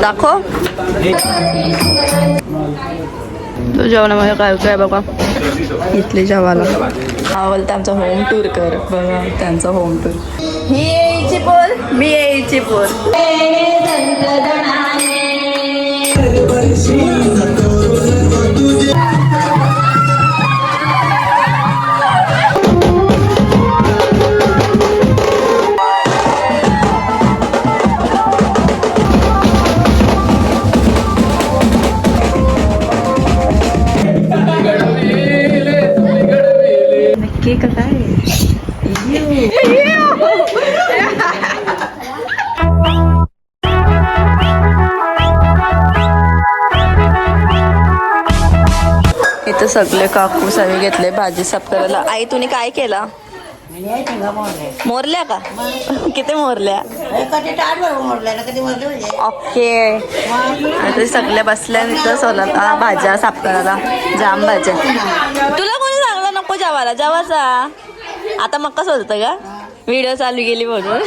दाखव तो जेवणामध्ये काय काय बघा. इथले जेवायला आवडतं आमचा होम टूर कर बघा. त्यांचा होम टूर. ही यायची पोर मी यायची पोर. नक्की का काय इथं सगळे काकू सगळे घेतले भाजी साफ करायला. आई तुम्ही काय केला? मोरल्या का? किती मोरल्या? ओके. आता सगळ्या बसल्या इथं सोला भाज्या साफ करायला. जाम भाज्या. तुला कोणी सांगलं नको जेवायला? जेवायचा आता मक्का सोलतं का? व्हिडिओ चालू गेली म्हणून.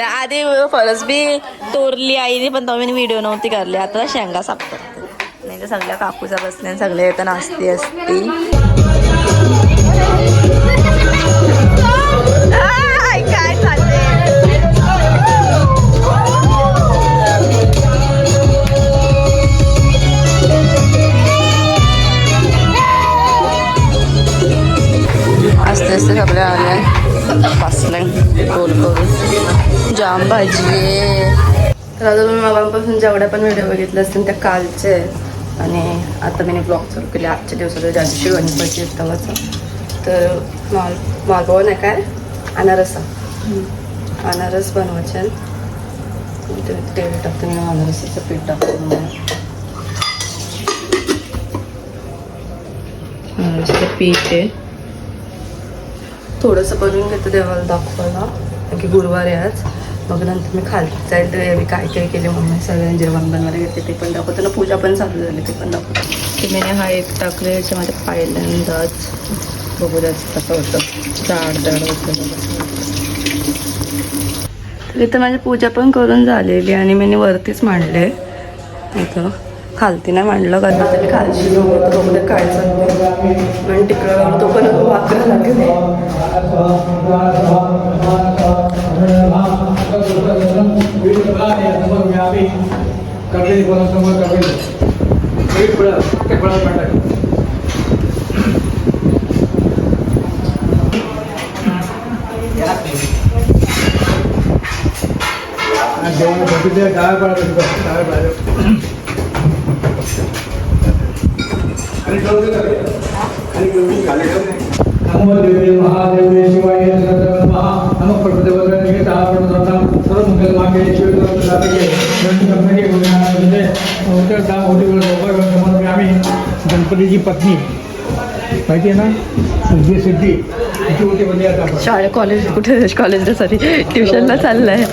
आधी फरसबी तोरली आईने पण तुम्ही व्हिडिओ नव्हती करली. आता शेंगा साफ करते. नाही तर सगळ्या काकूचा बसल्या सगळ्या येतं नाचती असती. काय चाललंय? आस्ते आस्ते सगळे आले बसले गोल करून. जाम भाजी आहे. तर आता तुम्ही मगापासून जेवढ्या पण व्हिडिओ बघितले असतील त्या कालचे. आणि आता मी ब्लॉग चालू केले आजच्या दिवसाचं ज्या दिवशी गणपती तेव्हाचं. तर मालवण आहे काय अनारसा अनारस बनवायचे. तेल टाकते मी अनारसाचं पीठ टाकतो. अनारसाचं पीठ आहे थोडंसं बनवून घेतं देवाला दाखवायला की गुरुवार आहे आज. मग नंतर मी खालती जाईल तर मी काय काय केले मम्मी सगळ्यांनी जेवण बनवायला घेते ते पण दाखवते ना. पूजा पण चालू झाली ते पण दाखवते. मी हा एक टाकले याच्यामध्ये पहिल्यांदाच बघू द्यायचं कसं होतं. जाड होतं. तर इथं माझी पूजा पण करून झालेली आणि मी वरतीच मांडले. इथं खालती नाही मांडलं कारण आता मी खालशी नव्हतं बघू काय चाललं. आणि तिकडं तो पण वाकरा लागेल. महादेव शिवाय नमः प्रकृती आम्ही गणपतीची पत्नी माहिती आहे ना सिद्धी शाळे कॉलेज कुठे कॉलेजला सॉरी ट्युशनला चाललंय.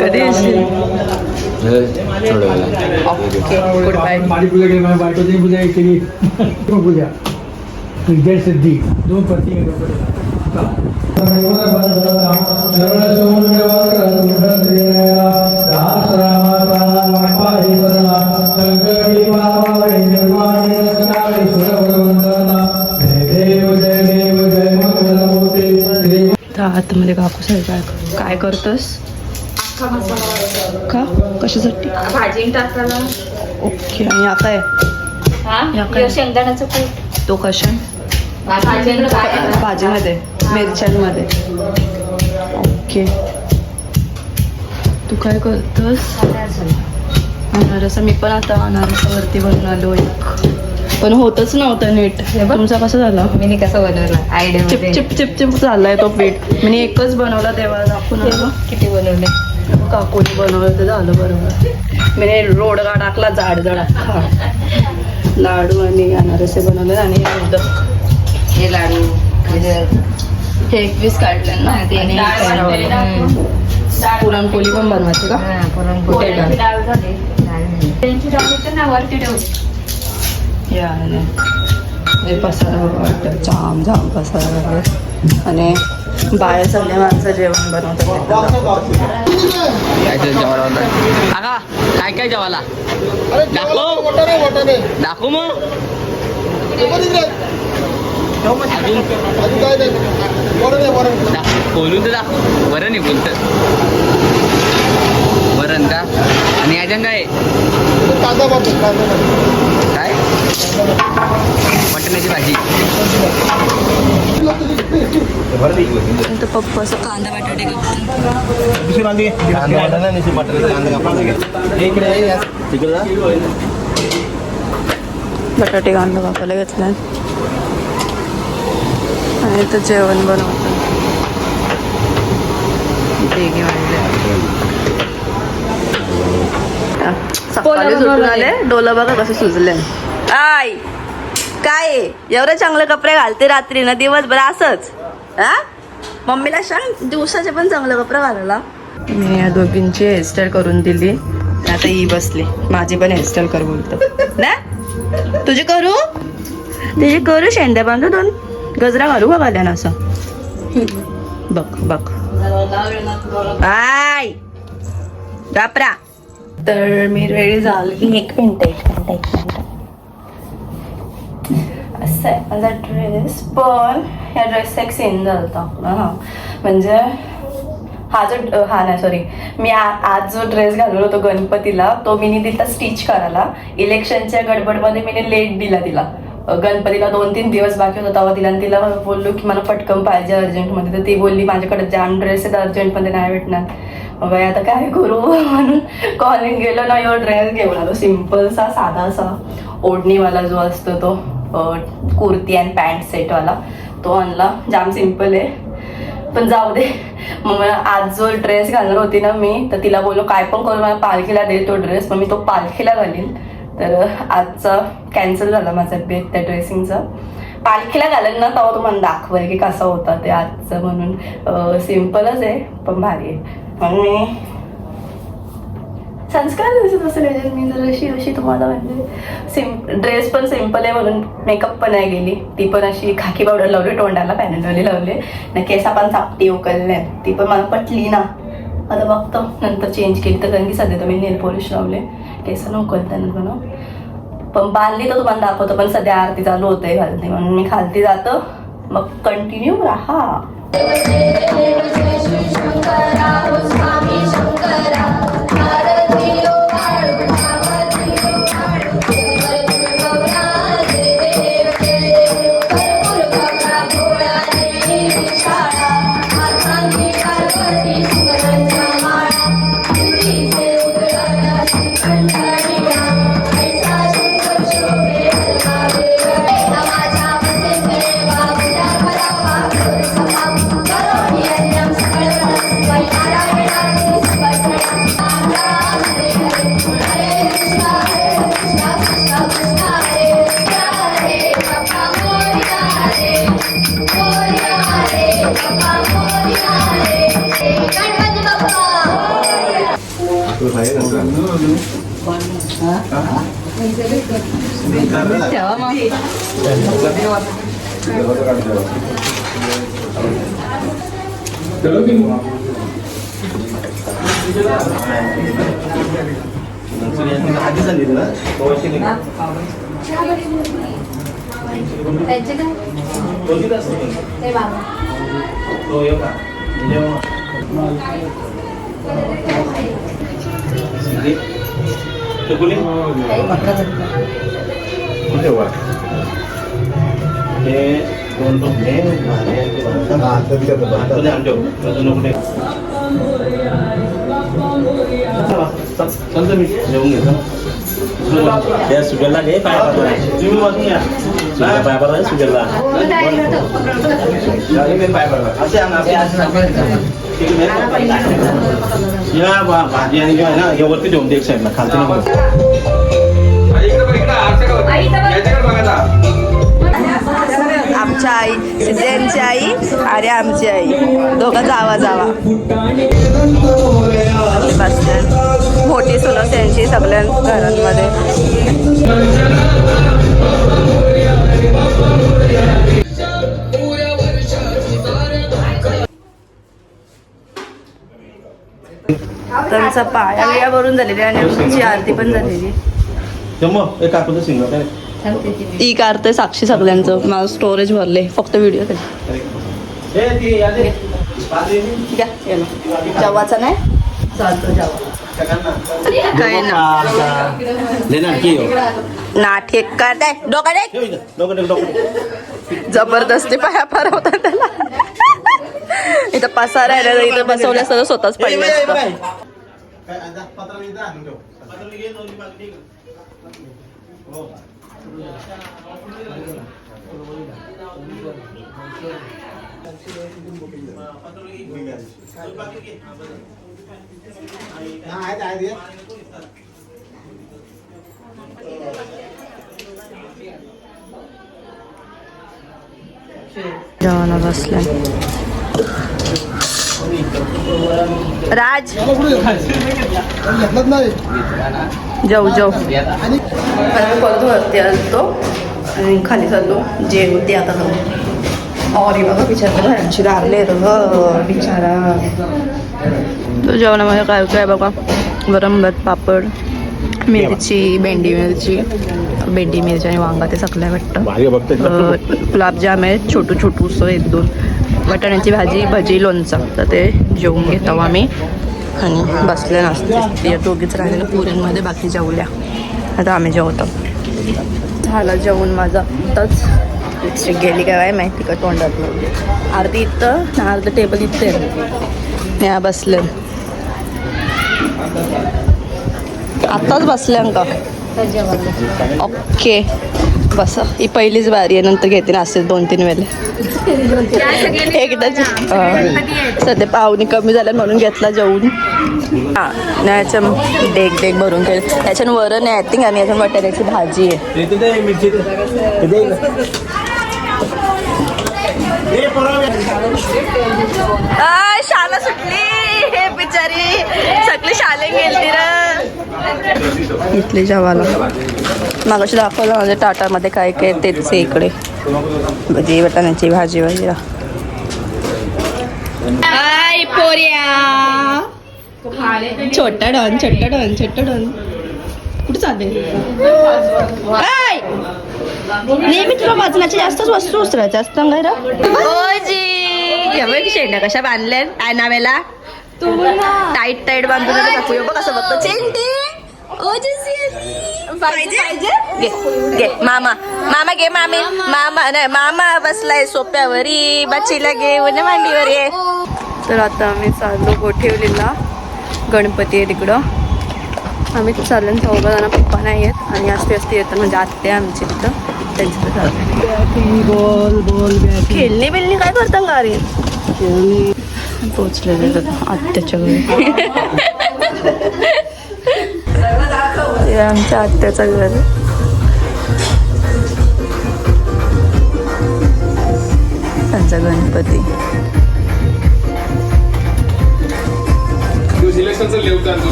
कधी येशील? Good bye. माझी पूजा केली माझ्या बायकोची पूजा केली. पूजा जय सिद्धी दोन पत्नी आतमध्ये काकू साहेब काय करतोस? का कशासाठी? भाजी टाकायला. ओके. आणि आता आहे शेंगदाण्याचं कूट. तो कशा भाजीमध्ये मिरच्यांमध्ये. ओके. तू काय करतोस? अनारसा. मी पण आता अनारसावरती बनवून आलो एक पण होतच नव्हतं नीट. तुमचा कसं झाला? मी कसं बनवलं idea chip chip chip chip झालाय तो पीठ. मी एकच बनवला देवाला दाखवून आलो. किती बनवले? काकूने बनवलं ते झालं बरोबर. मी रोडगा टाकला जाड जाड लाडू आणि अनारसे बनवले आणि हे लाडू हे 21 काढले ना. पुरणपोळी पण बनवायची का? पुरणपोळी पसारा वाटतं जाम जाम पसारा आणि बाहेर सगळे माणसं जेवण बनवतात. काय जेवायला काका काय काय जेवायला दाखव दाखव मग अजून बोलून तर दाखव बरं नाही बोलत वरण का आणि याच्या काय काय मटणाची भाजी पप्पा असं कांदा बटाटे बटाटे कांदा कापायला घेतला आणि इथं जेवण बनवतात. सकाळी सुटून आले डोलं बघा कसं सुजले. आय काय एवढे चांगले कपडे घालते रात्री ना दिवसभर असंच हा. मम्मीला सांग दिवसाचे पण चांगले कपडे घालायला. मी या दोघींची हेअरस्टाईल करून दिली. आता ही बसली माझी पण हेअरस्टाईल कर बोलतो ना. तुझी करू शेंड्या बांधू दोन गजरा घालू का घाल्या ना असं बघ बघ. आय बापरा. तर मी रेडी झाली. एक मिनिट असं आहे माझा ड्रेस. पण ह्या ड्रेसचा एक सीन झाला होता हां म्हणजे मी आज जो ड्रेस घालून होतो गणपतीला तो मी दिला स्टिच करायला. इलेक्शनच्या गडबडमध्ये मी लेट दिला तिला. गणपतीला 2-3 दिवस बाकी होता तेव्हा दिला आणि तिला बोललो की मला पटकन पाहिजे अर्जंटमध्ये. तर ती बोलली माझ्याकडे जाम ड्रेस आहेत अर्जंटमध्ये नाही भेटणार. मग आता काय करू म्हणून कॉलिंग गेलो ना यो ड्रेस घेऊन आलो. सिम्पलसा साधासा ओढणीवाला जो असतो तो कुर्ती आणि पॅन्ट सेटवाला तो आणला. जाम सिम्पल आहे पण जाऊ दे. मग आज जो ड्रेस घालणार होती ना मी तर तिला बोललो काय पण करू मला पालखीला दे तो ड्रेस. मग मी तो पालखीला घालीन. तर आजचा कॅन्सल झाला माझा बेत त्या ड्रेसिंगचा. पालखीला घालेल ना तेव्हा तुम्हाला दाखवेल की कसा होता ते आजचं. म्हणून सिम्पलच आहे पण भारी आहे. म्हणून मी संस्कार दिसत असेल मी जर अशी तुम्हाला म्हणजे ड्रेस पण सिम्पल आहे म्हणून मेकअप पण नाही गेली. ती पण अशी खाकी पावडर लावली तोंडाला पॅनलवाली लावले ना. केसा पण चापटी उकलले ती पण मला पटली ना. आता बघतो नंतर चेंज केली तर कारण की सध्या तर मी नेल पॉलिश लावले केस न उकलताना म्हणून. पण बांधली तर तुम्हाला दाखवतो पण सध्या आरती चालू होते घालते म्हणून मी खालती जातो. मग कंटिन्यू राहा. सुगरला घे पाय पाय सुगरला या भाजी आणि घेऊन ना यावरती ठेवून दे एक साईडला खालती आमच्या आई त्यांची आई आणि आमची आई दोघांचा आवाज आवा मोठी सोनस त्यांची सगळ्या घरांमध्ये. त्यांचा पाया बिया भरून झालेली आणि आमची आरती पण झालेली. मग एक काकूचं सिंगल काय ती काढते साक्षी सगळ्यांचं. माझं स्टोरेज भरले फक्त व्हिडिओ घ्या जेवाचा नाही चालतो जेवा काय ना नाठे काय डोका जबरदस्ती पाया पार होता त्याला. इथं पसारा आहे ना इथं बसवल्या सगळं स्वतःच पडलं असतं. जेवण बसलाय राज जाऊ जाऊ परत वरती आलतो आणि खाली चाललो जेवते आता जाऊ. और बघा बिचारा घरांची लागले बिचारा. तो जेवणामध्ये काय काय बघा वरण भात पापड मिरची भेंडी मिरची आणि वांगा ते सगळं वाटतं. गुलाबजाम आहे छोटू छोटूसं 1-2 वाटाण्याची भाजी भजी लोणचं. तर ते जेवून घेतो आम्ही आणि बसले नसते या दोघीच राहिलेलं पुरींमध्ये बाकी जेवल्या. आता आम्ही जेवतो. झालं जेवून माझं आत्ताच गेली काय माहिती का तोंडात. आरती इथं अर्ध टेबल इथे या बसले आत्ताच बसल्या का ओके बस. ही पहिलीच बारी आहे नंतर घेते ना असेल 2-3 वेळेला एकदाच. सध्या पाहुणे कमी झाल्या म्हणून घेतला जेवून. हां याच्या डेग भरून केलं. त्याच्यानं वरण आहे ॲटिंग आणि याच्यानं बटाट्याची भाजी आहे. शाळा सुटली हे बिचारी सगळी शाळेत गेलती र इथली जेवायला. मागाशी दाखवलं म्हणजे टाटामध्ये काय काय तेच इकडे भजी वाटाण्याची भाजी वगैरे. आय पोऱ्या छोटा डॉन कुठे चालते नेहमी तुला वाचनाच्या जास्तच वस्तू उचलायच्या असतं काय रे. शेंड्या कशा बांधल्या काय नावेला टाईट बांधून टाकू बघ कसं बघतो चेंटी. घे मामा घे मामा बसलाय सोप्यावरी बच्चीला घेऊन मांडीवर ये. तर आता आम्ही चाललो गोठेवलीला. गणपती आहे तिकडं. आम्ही चाललो 4 जण. पप्पा नाही आहेत आणि असते येतात म्हणजे आत्या आमची तिथं त्यांचं खेळणी बिलणी काय करता गाडी पोचलेले आत्याच्या घरी. आमच्या आत्याचं घर. त्यांचा गणपती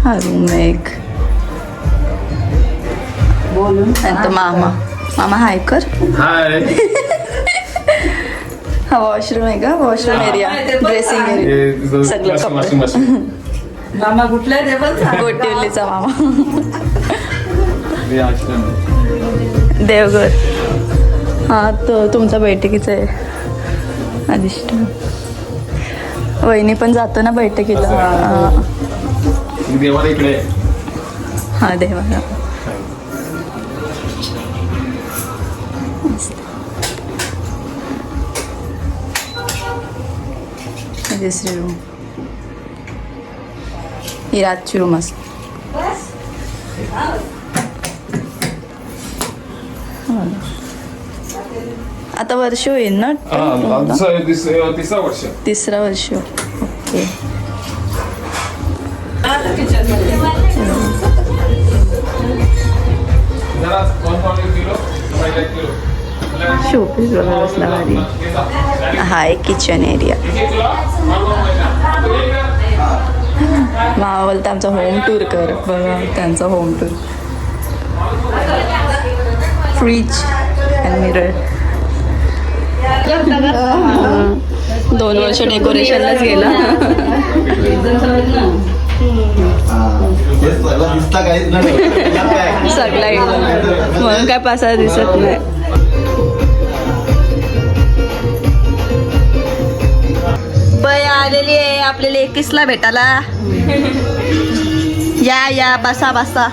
हा रूम एक बोलून तो मामा हाय कर. हा वॉशरूम आहे का वॉशरूम एरिया ड्रेसिंग एरिया सगळं कपडे. मामा कुठला गोटिवलीचा मामा देवघर. हा तो तुमचा बैठकीचा आहे अधिष्ठ. वहिनी पण जातो ना बैठकीला. देवाला इकडे हा देवाला. दुसरी रूम ही रातची रूम असते. आता वर्ष होईल ना. तिसरा वर्ष ओके. शोपीस वगैरे असला भारी. हा एक किचन एरिया. मामा बोलतं आमचा होम टूर कर. बघा त्यांचा होम टूर. Fridge mirror. 2 वर्ष डेकोरेशनलाच गेला. सगळा म्हणून काय पासा दिसत नाही. बाई आलेली आहे आपल्याला 21ला भेटायला. या बसा बसा.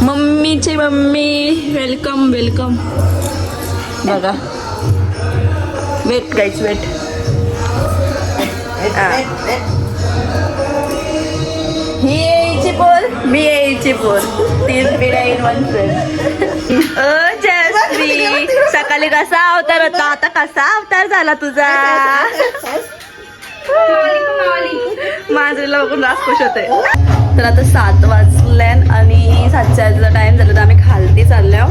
मम्मीची मम्मी वेलकम वेलकम. बघा वेट गाईज वेट. ही यायची पोर मी यायची पोर. 3 पिढ्या इन 1 फ्रेंड. जयश्री सकाळी कसा अवतार होता आता कसा अवतार झाला तुझा. माझ्याला बघून रास खुश होते. तर आता 7 वाजले आणि 7चा टाइम झाला तर आम्ही खालती चाललो.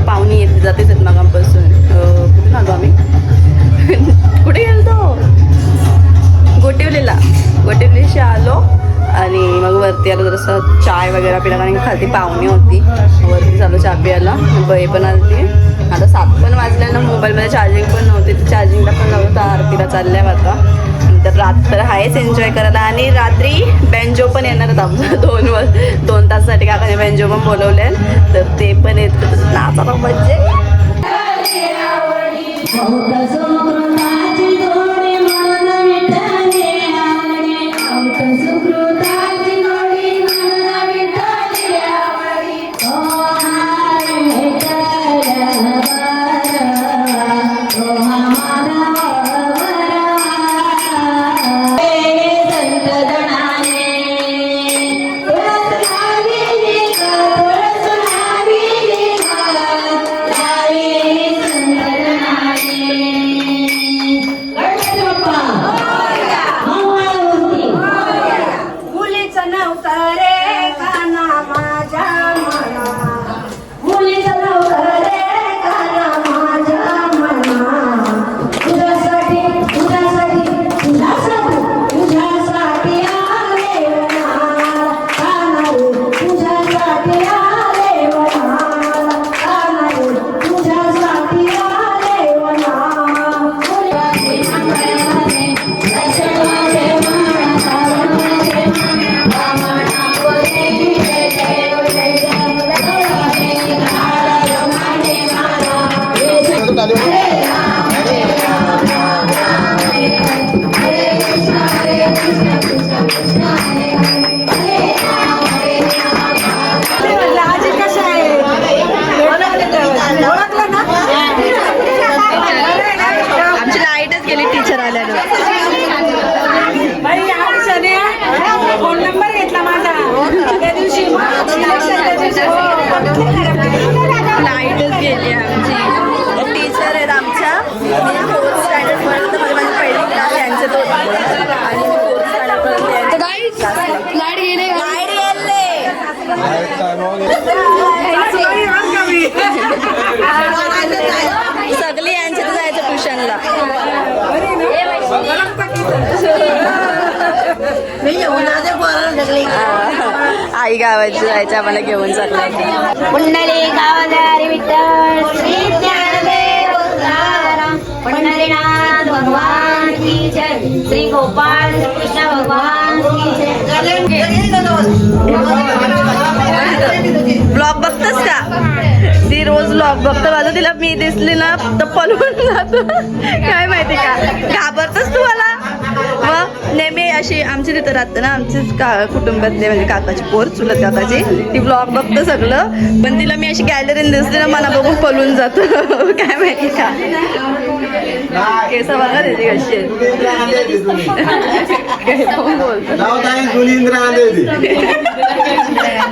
पाहुणी येते जातेच आहेत मगापासून. कुठून आलो आम्ही कुठे गेलो गोटिवलीशी आलो आणि मग वरती आलो. जसं चाय वगैरे पिला कारण खालती पाहुणी होती. वरती चालू चहा प्यायला. बाई पण आली. आता 7 पण वाजल्या ना. मोबाईलमध्ये चार्जिंग पण नव्हती तर चार्जिंगला पण लावलं तर आरतीला चालल्या आता. तर रात्र आहेच एन्जॉय करायला. आणि रात्री बेंजो पण येणार आहेत आमचं 2 तासासाठी. काकाने बेंजो पण बोलवले तर ते पण येत नाचाला म्हणजे. आमची लाईटच गेली टीचर आल्यानं. फोन नंबर घेतला माझा त्या दिवशी. लाईटच गेली आमची. टीचर आहेत आमच्या. 4th स्टँडर्ड पर्यंत माझी पहिली क्लास यांचे तो आणि 4th स्टँडर्ड पर्यंत लाईट गेले. सगळी यांच्यात जायचं ट्युशनला. आई गावाची जायचं आम्हाला घेऊन चाललं. पुंडली गावदारी विठ्ठल श्री ज्ञानदेव तुकाराम. पंढरीनाथ भगवान की जय. श्री गोपाल कृष्ण भगवान की जय. ब्लॉग बघतोस का. ती रोज ब्लॉग बघतो. माझं तिला मी दिसली ना तर पळून जातो. काय माहिती का घाबरतोस तू मला. मग नेहमी अशी आमची तिथं राहते ना आमचीच कुटुंबातले म्हणजे काकाची पोर चुलत काकाची. ती ब्लॉग बघतो सगळं पण तिला मी अशी गॅलरीत दिसली ना मला बघून पळून जातो. काय माहिती का. केस बघा त्याची कशी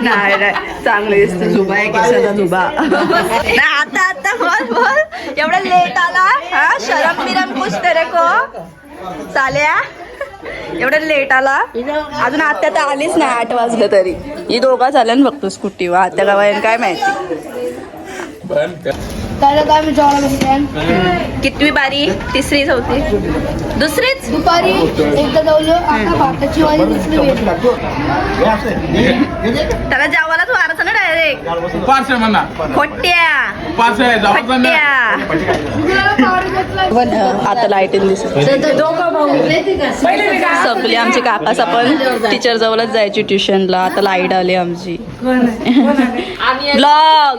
नाही नाही चांगली दिसते. झुबा आहे केसाचा झुबा. आता बोल एवढा लेट आला. हा शरम बिरम कुछ तेरे को चाल्या. एवढं लेट आला. अजून आत्या तर आलीच नाही. 8 वाजलं तरी. ही दोघा झाल्या ना बघतो स्कूटीवर. आत्या गावायन काय माहिती. कितवी बारी. 3री 4थी 2रीच. दुपारी एकदा जाऊलो आता भाताची वाली दिसली. त्याला जेवायलाच वारायचं ना डायरेक्ट पार्सल म्हणा खोट्या पार्सल जाऊ आता लाईटीन दिसत सगळे आमचे काकास आपण टीचर जवळच जायची ट्युशनला. आता लाईट आली आमची. ब्लॉग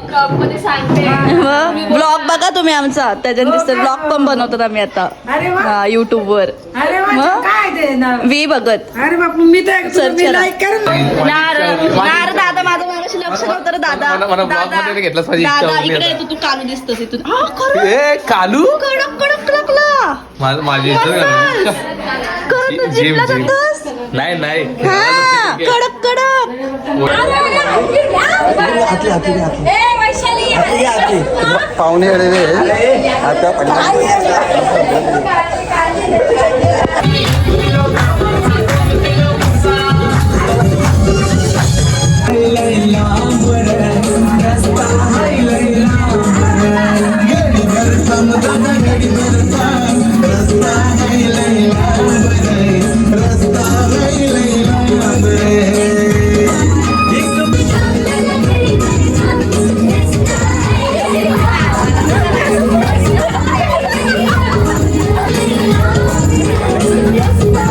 ब्लॉग बघा तुम्ही आमचा, त्याच्यात दिसतं. ब्लॉग पण बनवतात आम्ही आता युट्यूब वर. काय ते ना वी बघत अरे बापू मी तर Search करा. लाईक कर नार दादा माझं मागाशी लक्ष नव्हतं रे दादा. मला vlog दादा मध्ये घेतलंस माझी इच्छा दादा, होती इकडे आता. येतो तू कालू दिसतोस इथून. हा, खरं? ए कालू कडक कडक लागला. माझी मसाज. खरं तू जिमला जातोस? नाही हा, कडक कडक. पाहुणे आलेले आता Yes,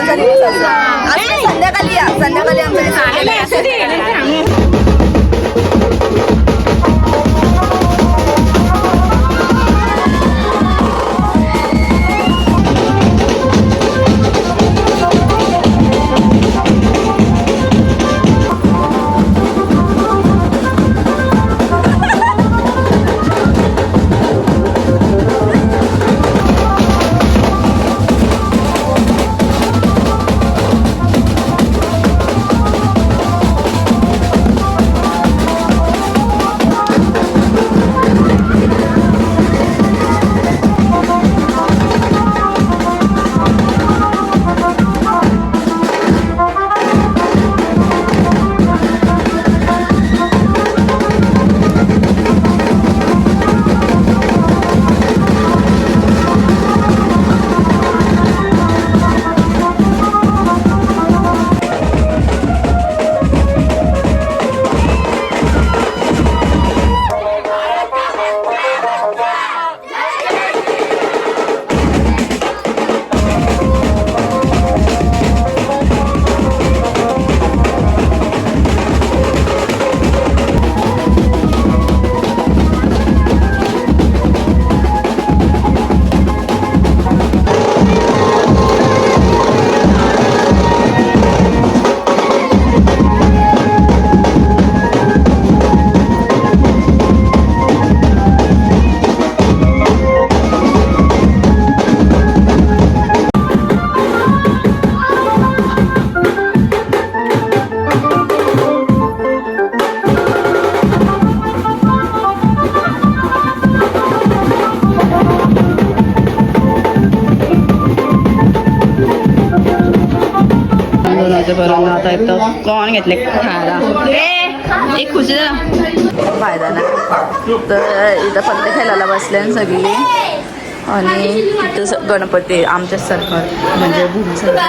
आमचा दिवस असतो. आज संध्याकाळी या, संध्याकाळी आमच्या वाजेपर्यंत आता इथं कोण घेतले खायला एक खुशी फायदा नाही तर इथं पत्ते खेळायला बसले सगळी आणि इथं गणपती आमच्या सरकार म्हणजे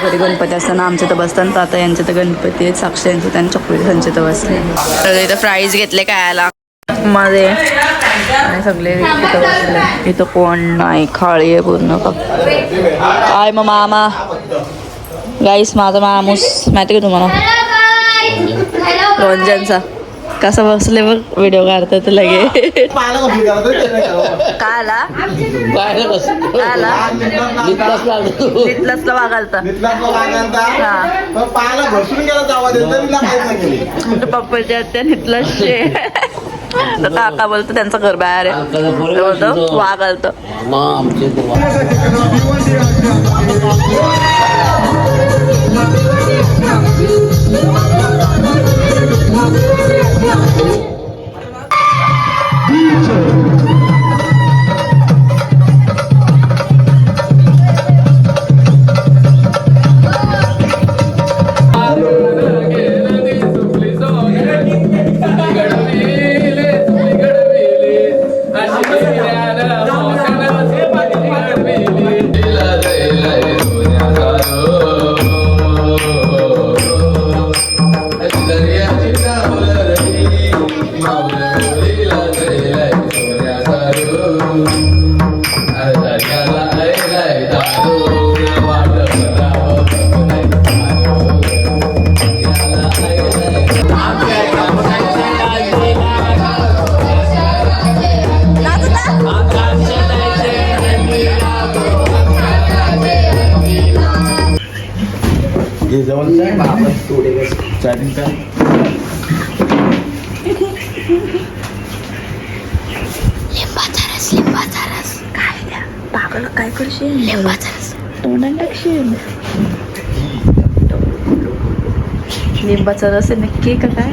घरी गणपती असताना आमच्या तर बसतात तर आता यांच्या तर गणपती आहेत साक्षी यांचे त्यांनी चॉकलेट त्यांच्या तर बसले तर इथं प्राईज घेतले खायला मध्ये आणि सगळे इथं बसले इथं कोण नाही खाळी आहे पूर्ण काय मग मामा गाईस माझा माणूस माहिती का तुम्हाला रंजनचा कसा बसले बघ व्हिडिओ काढतात लगे काला वागालता पप्पाच्या त्या नितलस काका बोलतो त्यांचं घर बाहेर आहे बोलतो वागालत लिंबाचा रस काय द्या पागल काय करशील लिंबाचा रस तोंडात टाकशील लिंबाचा रस नक्की का काय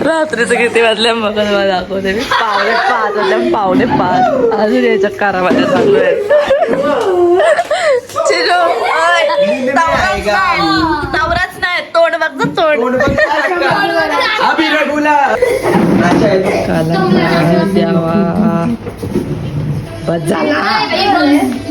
रात्रीचं किती वाजल्या मग मला दाखवते मी 5:45 वाजल्या 5:45 अजून याच्या कारामध्ये चालू आहे नवराच नाही तोंड बघ तोंड द्यावा बस झाला